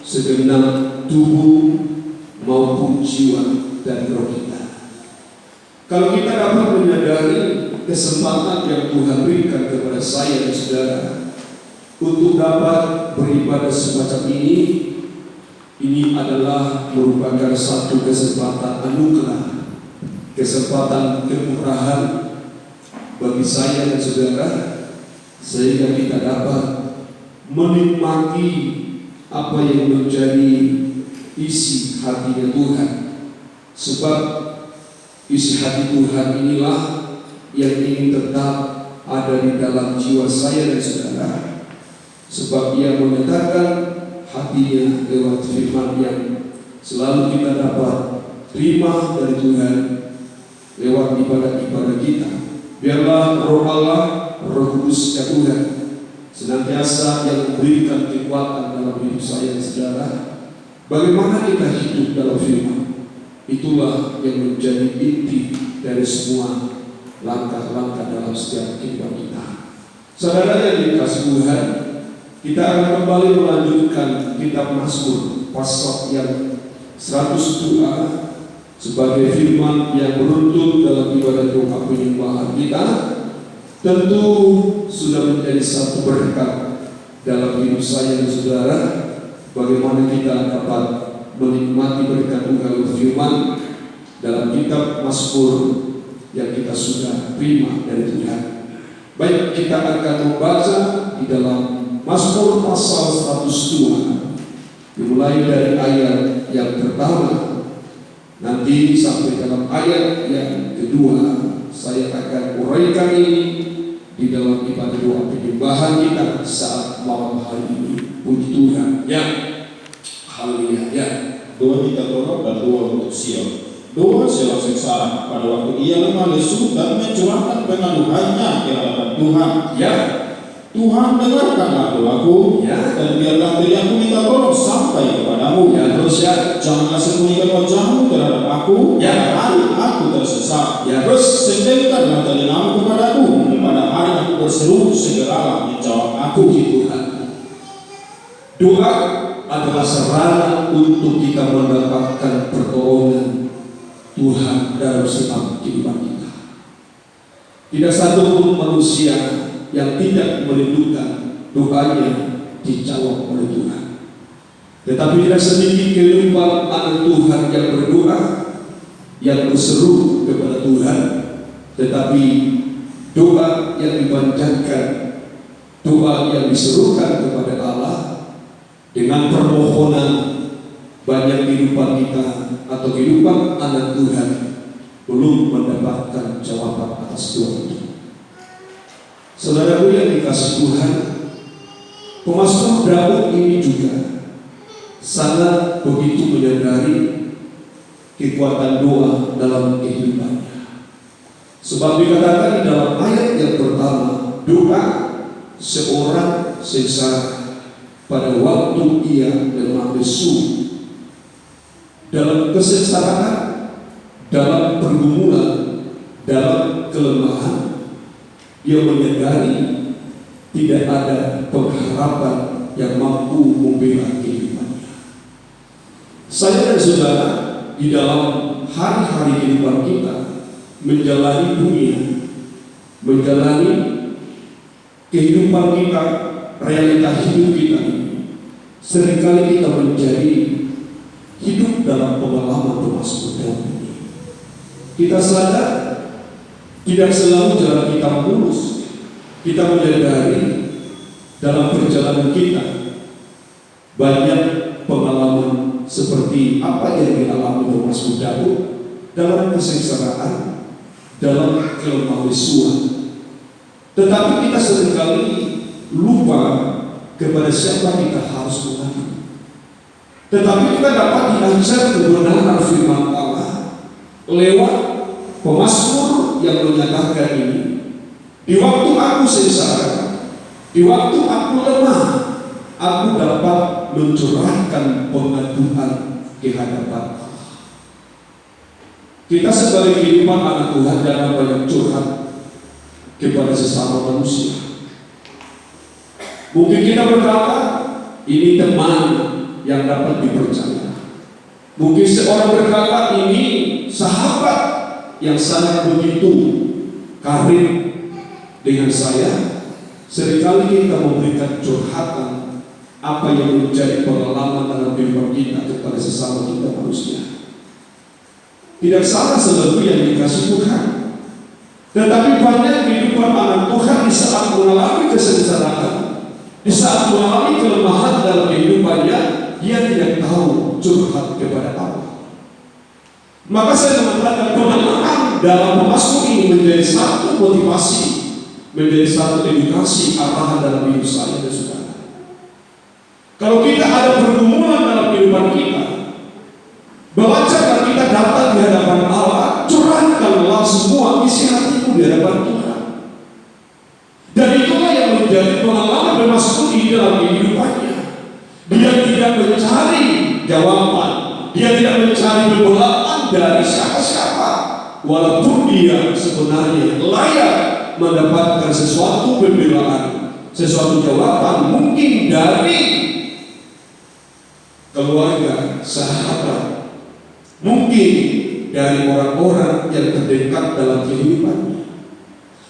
segenap tubuh maupun jiwa dan roh kita. Kalau kita dapat menyadari kesempatan yang Tuhan berikan kepada saya dan saudara untuk dapat beribadah semacam ini adalah merupakan satu kesempatan anugerah, kesempatan kemurahan bagi saya dan saudara, sehingga kita dapat menikmati apa yang menjadi isi hatinya Tuhan. Sebab isi hati Tuhan inilah yang ingin tetap ada di dalam jiwa saya dan saudara. Sebab Ia menyatakan hatinya lewat firman yang selalu kita dapat terima dari Tuhan lewat ibadah-ibadah kita. Biarlah Roh Allah, Roh Kudus ya Tuhan, senantiasa yang memberikan kekuatan dalam hidup saya dan saudara. Bagaimana kita hidup dalam firman, itulah yang menjadi inti dari semua langkah-langkah dalam setiap kehidupan kita. Saudara yang dikasihi Tuhan, kita akan kembali melanjutkan kitab Mazmur pasal yang 102 sebagai firman yang beruntun dalam ibadah doa penyembahan kita. Tentu sudah menjadi satu berkat dalam hidup saya dan saudara, bagaimana kita dapat menikmati berkat Tuhan firman dalam kitab Mazmur yang kita sudah terima dari Tuhan. Baik, kita akan membaca di dalam Mazmur pasal 102 dimulai dari ayat yang pertama nanti sampai dalam ayat yang kedua. Saya akan uraikan ini di dalam ibadah doa penyembahan kita saat malam hari ini. Puji Tuhan ya, haleluya ya. Doa kita doa dan doa untuk Sion. Doa seorang sengsara pada waktu ia lemah lesu dan mencurahkan pengaduhannya ke hadapan Tuhan. Ya, Tuhan dengarkanlah doaku, ya, dan biarlah teriakku minta tolong sampai kepadamu. ya, terus ya. Janganlah sembunyikan wajahmu terhadap aku, Ya. hari aku tersesat. Ya. Terus sendirikanlah telingamu kepadaku, pada hari aku berseru, segeralah menjawab aku. Puji Tuhan. Doa adalah sarana untuk kita mendapatkan pertolongan Tuhan dalam setiap kehidupan kita. Tidak satu pun manusia yang tidak merindukan doanya dijawab oleh Tuhan. Tetapi tidak sedikit kehidupan anak Tuhan yang berdoa, yang berseru kepada Tuhan, tetapi doa yang dipanjatkan, doa yang diserukan kepada Allah dengan permohonan, banyak kehidupan kita atau kehidupan anak Tuhan belum mendapatkan jawaban atas doa itu. Saudaraku yang dikasihi Tuhan, pemazmur Daud ini juga sangat begitu menyadari kekuatan doa dalam kehidupannya. Sebab dikatakan di dalam ayat yang pertama, doa seorang sengsara pada waktu ia lemah lesu. Dalam kesengsaraan, dalam pergumulan, dalam kelemahan, dia menyadari tidak ada pengharapan yang mampu membela kehidupannya. Saya dan saudara di dalam hari-hari kehidupan kita menjalani dunia, menjalani kehidupan kita, realita hidup kita ini, seringkali kita menjadi hidup dalam pengalaman pemazmur Daud ini. Kita sadar tidak selalu jalan kita mulus. Kita menyadari dalam perjalanan kita banyak pengalaman seperti apa yang dialami pemazmur Daud dalam kesengsaraan, dalam kelemah lesuan. Tetapi kita seringkali lupa kepada siapa kita harus mengadu. Tetapi kita dapat diajar kebenaran firman Allah lewat pemazmur yang menyatakan ini. Di waktu aku sengsara, di waktu aku lemah, aku dapat mencurahkan pengaduan ke hadapan Allah. Kita sebagai kehidupan anak Tuhan jangan banyak curhat kepada sesama manusia. Mungkin kita berkata, ini teman, yang dapat dipercaya. Mungkin seorang berkata, ini sahabat yang sangat begitu karib dengan saya. Seringkali kita memberikan curhatan apa yang menjadi pengalaman dalam kehidupan kita kepada sesama kita manusia. Tidak salah sesuatu yang dikasih Tuhan, tetapi banyak kehidupan anak Tuhan di saat mengalami kesengsaraan, di saat mengalami kelemahan dalam kehidupannya, dia tidak tahu curhat kepada Allah. Maka saya mengatakan pengenalan dalam Pemasmur ini menjadi satu motivasi, menjadi satu edukasi arahan dalam hidup saya dan saudara. Kalau kita ada pergumulan dalam kehidupan kita, bahwa cara kita datang di hadapan Allah, curahkanlah semua isi hatimu di hadapan Tuhan. Dan itulah yang menjadi pengalaman Pemasmur di dalam kehidupannya. Dia tidak mencari jawaban, dia tidak mencari pembelaan dari siapa-siapa, walaupun dia sebenarnya layak mendapatkan sesuatu pembelaan, sesuatu jawaban mungkin dari keluarga, sahabat, mungkin dari orang-orang yang terdekat dalam kehidupannya.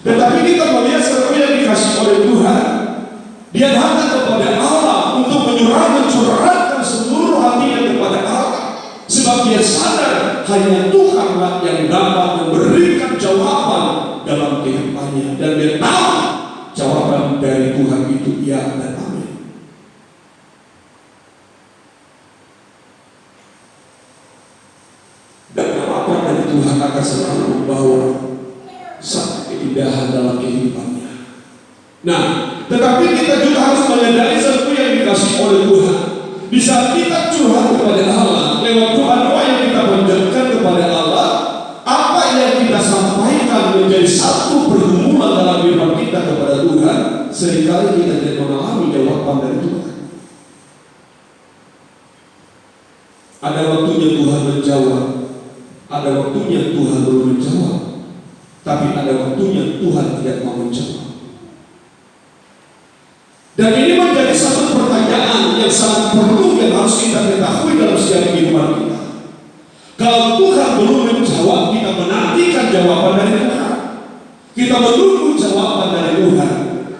Tetapi kita melihat sesuatu yang dikasih oleh Tuhan, dia datang kepada Allah untuk mencurahkan seluruh hatinya kepada Allah, sebab dia sadar hanya Tuhanlah yang dapat memberikan jawaban dalam kehidupannya, dan dia tahu jawaban dari Tuhan itu ya dan amin. Dan jawaban dari Tuhan akan selalu membawa satu keindahan dalam kehidupannya. Nah, tetapi kita juga harus menyadari sesuatu yang dikasih oleh Tuhan. Di saat kita curhat kepada Allah lewat doa-doa yang kita panjatkan kepada Allah, apa yang kita sampaikan menjadi satu pergumulan dalam kehidupan kita kepada Tuhan, seringkali kita tidak mengalami jawaban dari Tuhan. Ada waktunya Tuhan menjawab, ada waktunya Tuhan belum menjawab, tapi ada waktunya Tuhan tidak mau menjawab. Dan ini menjadi satu pertanyaan yang sangat perlu yang harus kita ketahui dalam setiap kehidupan kita. Kalau Tuhan belum menjawab, kita menantikan jawaban dari Tuhan, kita menunggu jawaban dari Tuhan.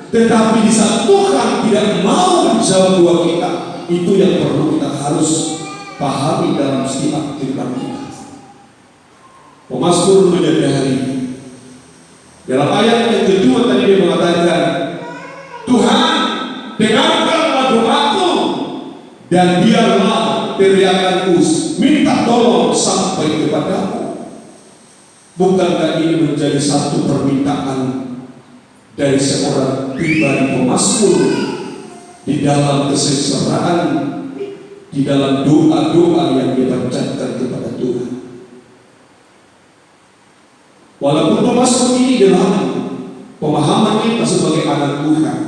Tetapi di saat Tuhan tidak mau menjawab doa kita, itu yang perlu kita harus pahami dalam setiap kehidupan kita. Pemasmur menyadari dalam ayat yang kedua tadi dia mengatakan, Tuhan, dengarkanlah doaku dan biarlah teriakanku minta tolong sampai kepadamu. Bukankah ini menjadi satu permintaan dari seorang pribadi pemasmur di dalam kesengsaraan, di dalam doa-doa yang dia panjatkan kepada Tuhan? Walaupun pemasmur ini dalam pemahaman kita sebagai anak Tuhan,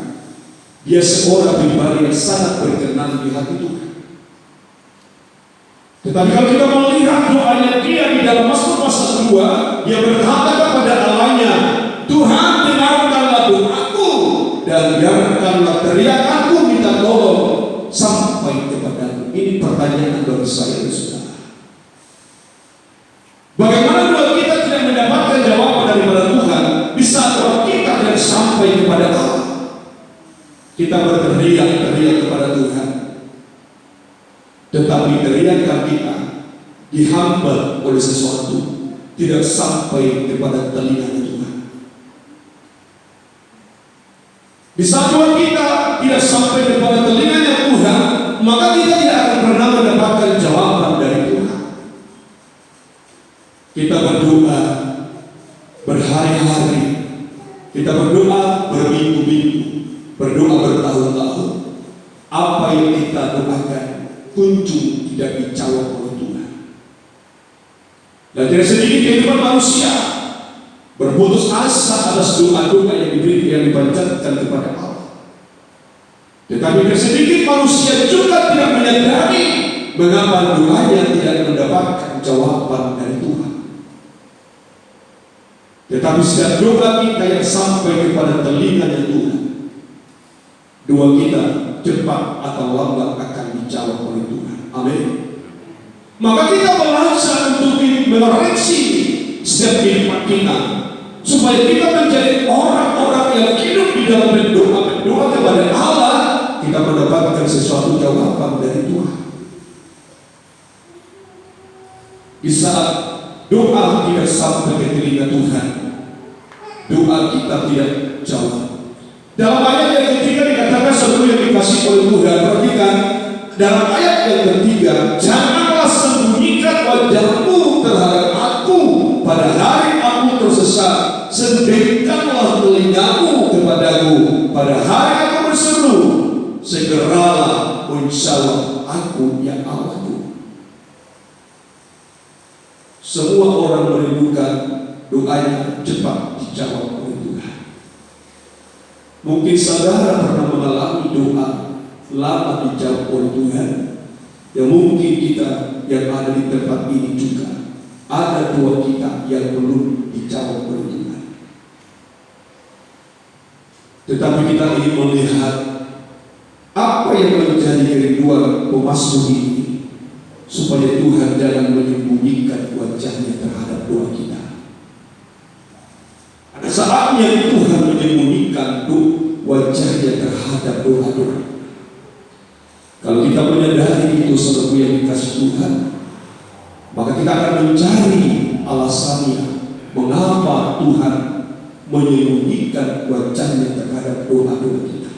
dia seorang pribadi yang sangat berkenan di hati Tuhan. Tetapi kalau kita melihat doanya dia di dalam Mazmur pasal 2, dia berkata kepada Allahnya, Tuhan, dengarkanlah doaku dan biarkanlah teriakanku minta tolong sampai kepadamu. Ini pertanyaan bagi saya dan saudara. Bagaimana kalau kita tidak mendapatkan jawaban daripada Tuhan di saat doa kita tidak sampai kepada Allah? Kita berteriak kepada Tuhan, tetapi teriakan kita dihambat oleh sesuatu, tidak sampai kepada telinga Tuhan. Di saat doa kita tidak sampai kepada telinganya Tuhan, maka kita tidak akan pernah mendapatkan jawaban dari Tuhan. Kita berdoa berhari-hari, kita berdoa berminggu-minggu, berdoa bertahun-tahun. Apa yang kita doakan kunjung tidak dijawab oleh Tuhan. Dan tidak sedikit kehidupan manusia berputus asa atas doa-doa yang dipanjatkan kepada Allah. Tetapi tidak sedikit manusia juga tidak menyadari mengapa doanya tidak mendapatkan jawaban dari Tuhan. Tetapi setiap doa kita yang sampai kepada telinganya Tuhan, doa kita cepat atau lambat akan dijawab oleh Tuhan. Amin. Maka kita belajar untuk mengoreksi setiap kehidupan kita, supaya kita menjadi orang-orang yang hidup di dalam berdoa kepada Allah. Kita mendapatkan sesuatu jawaban dari Tuhan. Di saat doa tidak sampai ke telinga Tuhan, doa kita tidak jawab. Dalam ayat yang ketiga dikatakan seluruh yang dikasih oleh Tuhan. Perhatikan dalam ayat yang ketiga, janganlah sembunyikan wajahmu terhadap aku pada hari aku tersesat. Sendirikanlah telingamu kepadaku pada hari aku berseru. Segeralah menjawab aku ya Allahku. Semua orang merindukan doanya cepat dijawab oleh Tuhan. Mungkin saudara pernah mengalami doa lama dijawab oleh Tuhan. Ya mungkin kita yang ada di tempat ini juga ada doa kita yang belum dijawab oleh Tuhan. Tetapi kita ingin melihat apa yang menjadi kerinduan pemazmur ini, supaya Tuhan jangan menyembunyikan wajahnya terhadap doa kita. Ada saatnya Tuhan menyembunyikan wajahnya terhadap doa-doa. Kalau kita menyadari itu sebagai yang dikasih Tuhan, maka kita akan mencari alasannya mengapa Tuhan menyembunyikan wajahnya terhadap doa-doa kita.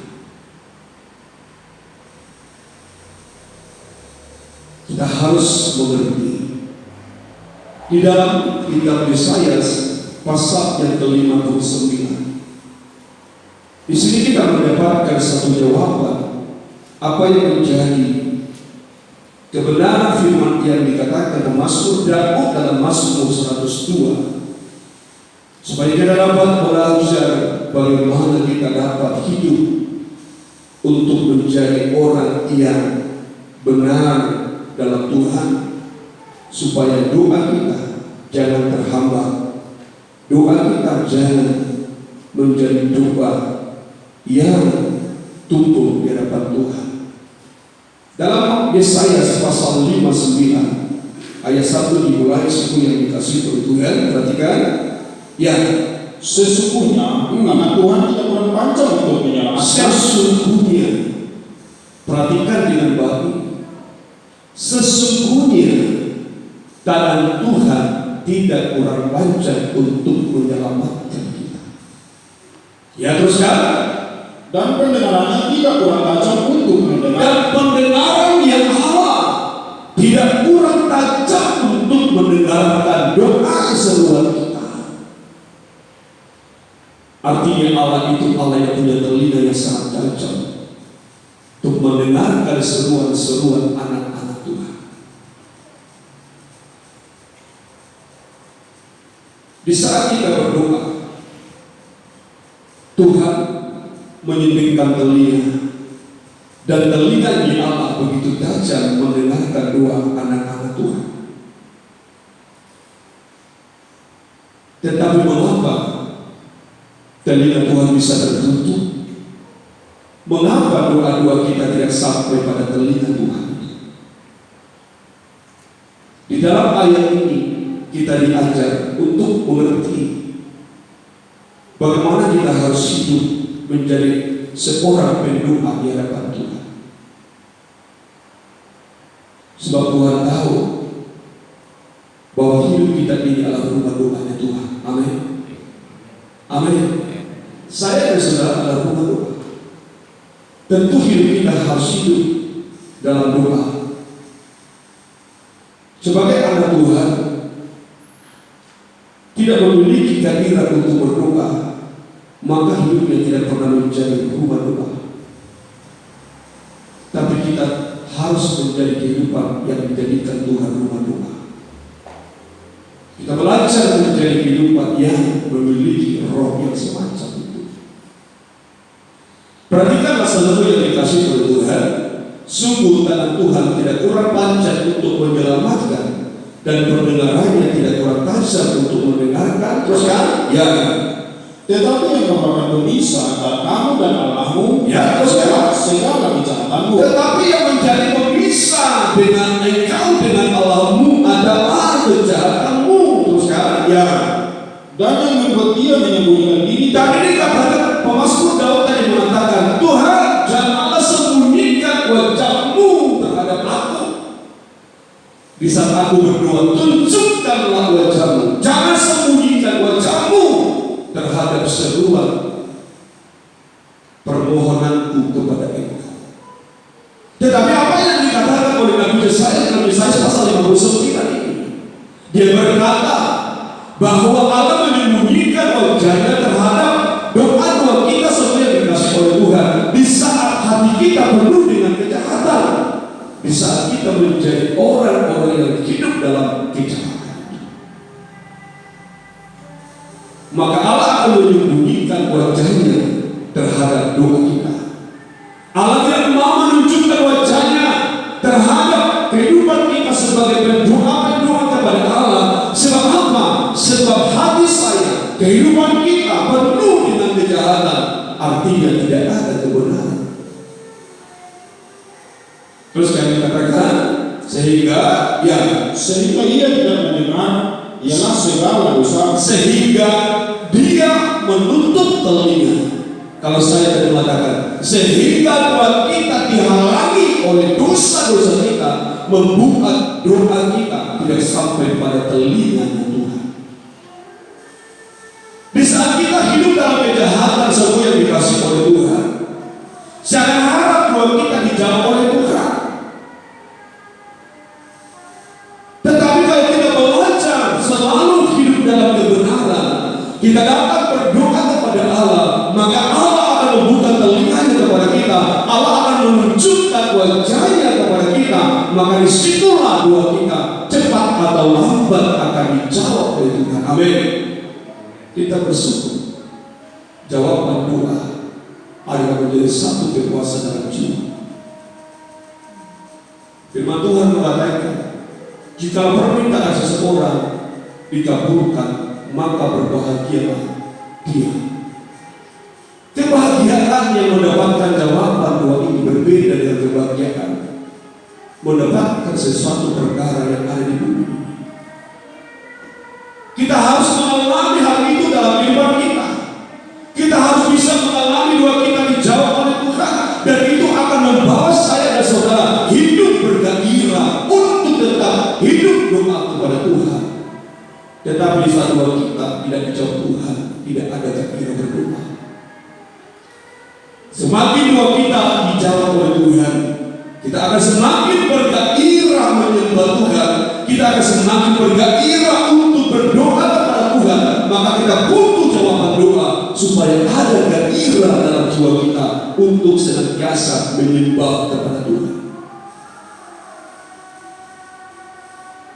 Kita harus mengerti di dalam kitab Yesaya pasal yang ke-59. Di sini kita mendapatkan satu jawaban apa yang menjadi kebenaran firman yang dikatakan Mazmur Daud dalam Mazmur 102, supaya kita dapat belajar bagaimana kita dapat hidup untuk menjadi orang yang benar dalam Tuhan, supaya doa kita jangan terhambat, doa kita jangan menjadi doa yang tumpul di hadapan Tuhan. Dalam Yesaya pasal 59 ayat 1 dimulai seperti yang dikasih oleh Tuhan. Perhatikan, ya, sesungguhnya tangan Tuhan tidak pernah panjang untuk menyelamatkan. Sesungguhnya, perhatikan dengan baik. Sesungguhnya tangan Tuhan tidak kurang panjang untuk menyelamatkan kita. Ya, teruskan. Dan pendengarannya tidak kurang tajam untuk mendengar. Dan pendengaran yang Allah tidak kurang tajam untuk mendengarkan doa seruan kita. Artinya Allah itu Allah yang punya telinga yang sangat tajam untuk mendengarkan seruan-seruan anak-anak Tuhan. Di saat kita berdoa, Tuhan menyembingkan telinga, dan telinga di Allah begitu tajam mendengarkan doa anak-anak Tuhan. Tetapi mengapa telinga Tuhan bisa tertutup? Mengapa doa-doa kita tidak sampai pada telinga Tuhan? Di dalam ayat ini kita diajar untuk mengerti bagaimana kita harus hidup menjadi seorang pendoa di hadapan Tuhan. Sebab Tuhan tahu bahwa hidup kita ini adalah rumah doanya Tuhan. Amin. Amin. Saya dan saudara adalah rumah doa. Tentu hidup kita harus hidup dalam doa. Sebagai anak Tuhan tidak memiliki kehadiran untuk berdoa, maka hidupnya tidak pernah menjadi rumah doa. Tapi kita harus menjadi kehidupan yang menjadikan Tuhan rumah doa. Kita belajar menjadi kehidupan yang memiliki roh yang semacam itu. Perhatikanlah seluruh yang dikasih oleh Tuhan. Sungguh tangan Tuhan tidak kurang panjang untuk menyelamatkan, dan pendengarannya tidak kurang tajam untuk mendengarkan. Terus kan? Ya. Tetapi yang merupakan pemisah antara kamu dan Allahmu, ya, terus segala bicaraanmu. Tetapi yang menjadi pemisah dengan menyembunyikan diri. Dan ini kata pemazmur Daud tadi mengatakan, Tuhan janganlah sembunyikan wajah-Mu terhadap aku. Di saat aku berdoa, tunjukkanlah wajah-Mu. Jangan sembunyikan wajah-Mu terhadap seruan permohonanku kepada Engkau. Tetapi apa yang dikatakan oleh Nabi Yesaya dalam Yesaya pasal 59 ini? Dia berkata bahwa Allah menyembunyikan wajahnya terhadap doa-doa kita seperti yang dikasih oleh Tuhan. Di saat hati kita penuh dengan kejahatan, di saat kita menjadi orang-orang yang hidup dalam kejahatan, maka Allah akan menyembunyikan wajahnya terhadap doa kita. Allah tidak mau menunjukkan wajahnya terhadap kehidupan kita sebagai pendoa kepada Allah. Sebab apa? Sebab hati saya, kehidupan kita penuh dengan kejahatan. Artinya tidak ada kebenaran. Terus kami katakan sehingga ia tidak mendengar ialah segala dosa, sehingga dia menutup telinga. Kalau saya tadi mengatakan sehingga Tuhan kita dihalangi oleh dosa-dosa kita, membuat doa kita tidak sampai pada telinga Tuhan. Di saat kita hidup dalam kejahatan semua yang dikasih oleh Tuhan, jangan harap doa kita dijawab oleh Tuhan. Tetapi kalau kita belajar selalu hidup dalam kebenaran, kita dapat berdoa kepada Allah, maka Allah akan membuka telinganya kepada kita. Allah akan menunjukkan wajahnya kepada kita. Maka disitulah doa kita cepat atau lambat akan dijawab oleh Tuhan. Amin. Kita bersyukur jawaban doa adalah menjadi satu kekuasaan dalam jiwa. Firman Tuhan mengatakan, jika permintaan seseorang dikabulkan, maka berbahagialah dia. Kebahagiaan yang mendapatkan jawaban doa ini berbeda dengan kebahagiaan mendapatkan sesuatu perkara yang ada di bumi. Kita harus mengalami hal itu dalam kehidupan kita. Kita harus bisa mengalami doa kita dijawab oleh Tuhan, dan itu akan membawa saya dan saudara hidup bergairah untuk tetap hidup doa kepada Tuhan. Tetapi di saat doa kita tidak dijawab Tuhan, tidak ada gairah berdoa. Semakin doa kita dijawab oleh Tuhan, kita akan semakin bergairah menyembah Tuhan. Kita akan semakin bergairah untuk berdoa kepada Tuhan. Maka kita butuh jawaban doa supaya ada gairah dalam jiwa kita untuk senantiasa menyembah kepada Tuhan.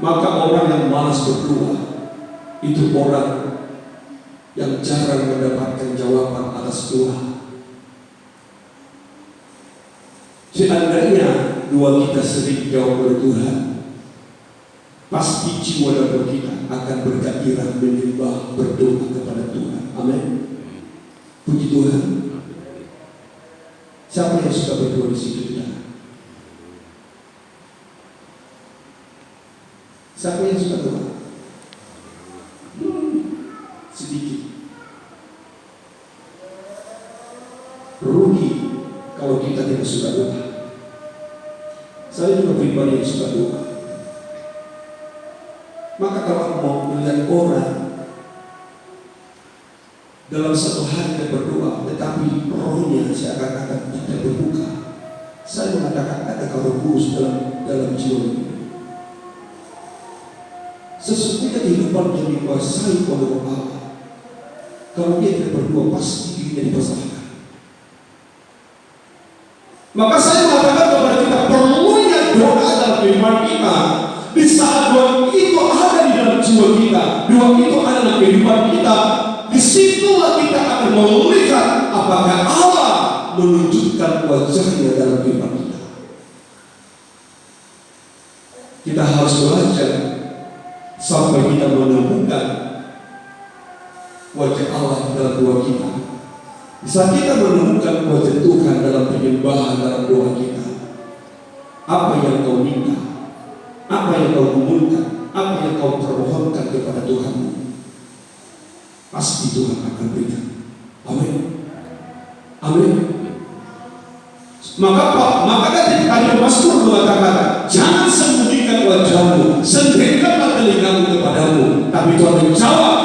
Maka orang yang malas berdoa itu orang yang jarang mendapatkan jawaban atas doa. Seandainya doa kita sering jawab oleh Tuhan, pasti jiwa dan roh kita akan bergairah menyembah, berdoa kepada Tuhan. Amin. Puji Tuhan. Siapa yang suka berdoa di situ? Siapa yang suka doa? Sedikit. Rugi kalau kita tidak suka doa. Saya juga pribadi yang suka doa. Maka kalau mau melihat orang dalam satu hari dia berdoa, tetapi rohnya seakan-akan tidak berbuka, saya mengatakan ada Roh Kudus dalam jiwa ini. Sesungguhnya kehidupan yang dikuasai oleh Roh Allah. Kalau dia tidak berdoa, pasti dirinya dipersalahkan. Maka saya mengatakan kepada kita, perlunya doa dalam kehidupan kita. Di saat doa itu ada di dalam jiwa kita, doa itu ada dalam kehidupan kita, disitulah kita akan melihat apakah Allah menunjukkan wajahnya dalam kehidupan kita. Kita harus belajar sampai kita menemukan wajah Allah dalam doa kita. Di saat kita menemukan wajah Tuhan dalam penyembahan, dalam doa kita, apa yang kau minta, apa yang kau gumulkan, apa yang kau permohonkan kepada Tuhan, pasti Tuhan akan berikan. Amin. Amin. Maka tadi Mazmur mengatakan, jangan sembunyikan wajahmu, sendirikanlah telingamu kepadamu. Tapi Tuhan menjawab,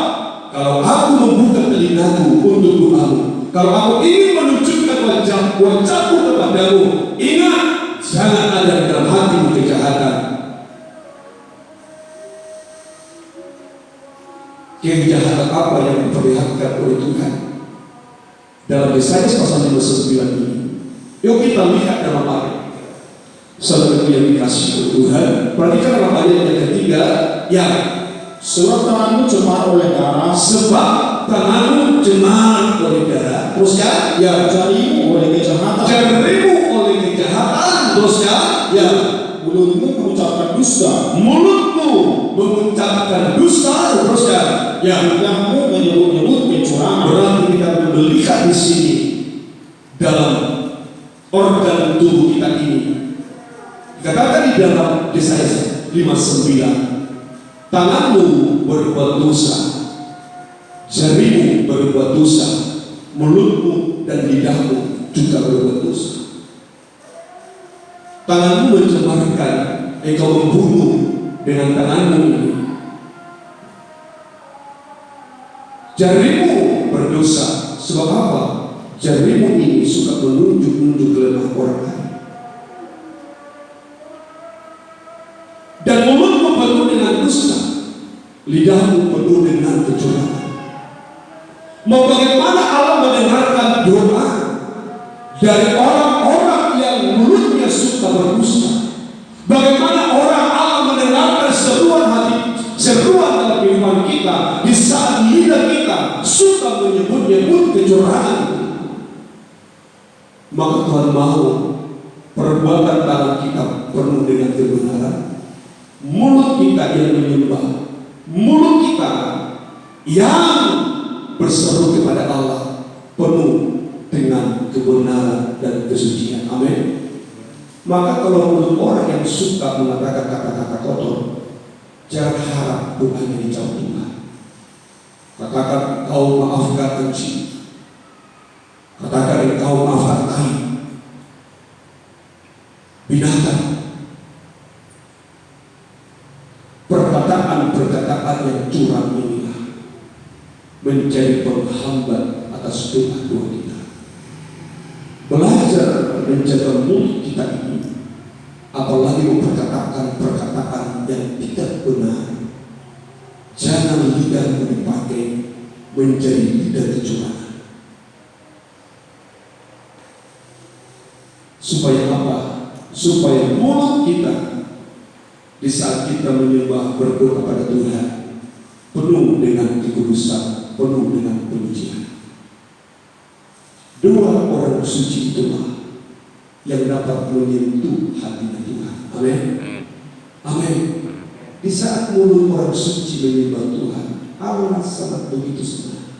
kalau aku membuka telingaku untuk doamu, kalau aku ingin menunjukkan wajahku kepadamu, ingat, jangan ada dalam hatimu kejahatan. Kejahatan apa yang diperlihatkan oleh Tuhan dalam Yesaya pasal 59 ini? Yuk kita lihat dalam ayat. Saudara yang dikasihi oleh Tuhan, perhatikan dalam ayat yang ketiga, yang sebab tanganmu cemar oleh darah, sebab tanganmu cemar oleh darah. Terusnya, ya, jarimu oleh kejahatan, jarimu oleh kejahatan. Terusnya, ya, mulutmu mengucapkan dusta, mulutmu mengucapkan dusta. Terusnya, ya, lidahmu menyebut-nyebut kecurangan. Berarti kita melihat di sini dalam organ tubuh kita ini. Dikatakan di dalam Yesaya 59, tanganmu berbuat dosa, jarimu berbuat dosa, mulutmu dan lidahmu juga berbuat dosa. Tanganmu mencemarkan, engkau membunuh dengan tanganmu ini. Jarimu berdosa, sebab apa? Jarimu ini suka menunjuk-nunjuk lemah orang lain. Dan mulutmu penuh dengan dusta, lidahmu penuh dengan kecurangan. Mau bagaimana Allah mendengarkan doa dari orang-orang yang mulutnya suka berdusta? Bagaimana Allah mendengarkan seruan hati, seruan dalam kehidupan kita di saat lidah kita suka menyebut-nyebut kecurangan? Maka Tuhan mau perbuatan tangan kita penuh dengan kebenaran, mulut kita yang menyembah, mulut kita yang berseru kepada Allah penuh dengan kebenaran dan kesucian. Amin. Maka kalau mulut orang yang suka mengatakan kata-kata kotor, jangan harap doanya dijawab Tuhan. Katakan kau maafkan benci, katakan engkau maafkan kain, binatang. Perkataan-perkataan yang curang inilah menjadi penghambat atas doa-doa kita. Belajar menjaga mulut kita ini, apalagi memperkatakan perkataan yang tidak benar. Jangan lidahmu dipakai menjadi lidah kecurangan. Supaya apa? Supaya mulut kita di saat kita menyembah berdoa kepada Tuhan penuh dengan kekudusan, penuh dengan kesucian. Doa orang suci itulah yang dapat menyentuh hatinya Tuhan. Amin. Amin. Di saat mulut orang suci menyembah Tuhan, Allah sangat begitu senang.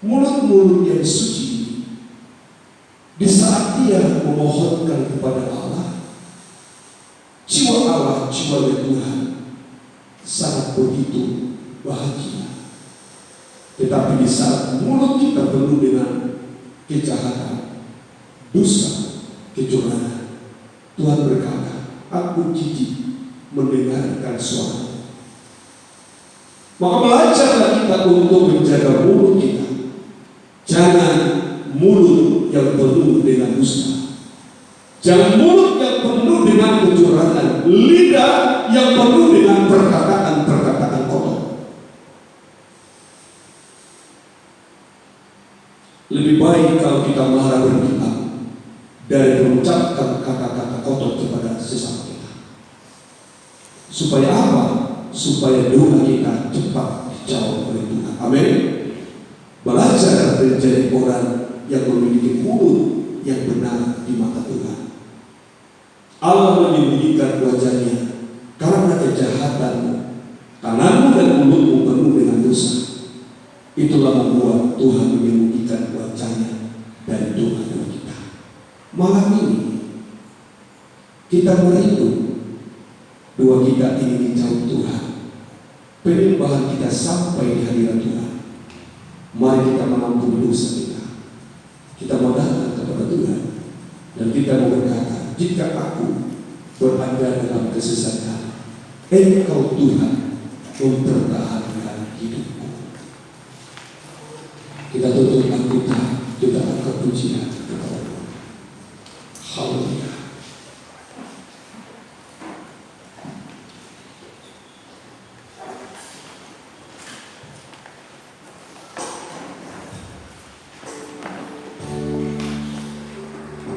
Mulut-mulut yang suci, di saat dia memohonkan kepada Allah, jiwa Allah, jiwa Tuhan sangat begitu bahagia. Tetapi di saat mulut kita penuh dengan kejahatan, dosa, kecurangan, Tuhan berkata, aku jijik mendengarkan suara. Maka belajarlah kita untuk menjaga mulut kita. Jangan mulut yang penuh dengan dusta, jangan mulut yang penuh dengan kecurangan, lidah yang penuh dengan perkataan-perkataan kotor. Lebih baik kalau kita marah berdiam dari mengucapkan kata-kata kotor kepada sesama kita. Supaya apa? Supaya doa kita cepat dijawab oleh Tuhan. Amin. Belajar menjadi orang yang memiliki mulut yang benar di mata Tuhan. Allah menyembunyikan wajahnya karena kejahatanmu, tanganmu dan mulutmu penuh dengan dosa. Itulah membuat Tuhan menyembunyikan wajahnya dari doa-doa kita. Malam ini kita merindu doa kita ini dijawab Tuhan. penyembahan kita sampai di hadirat Tuhan. Mari kita mengampuni dosa kita. Kita mau datang kepada Tuhan dan kita mau berkata, jika aku berada dalam kesesatan, Engkau Tuhan mempertahankan hidupku. Kita tutup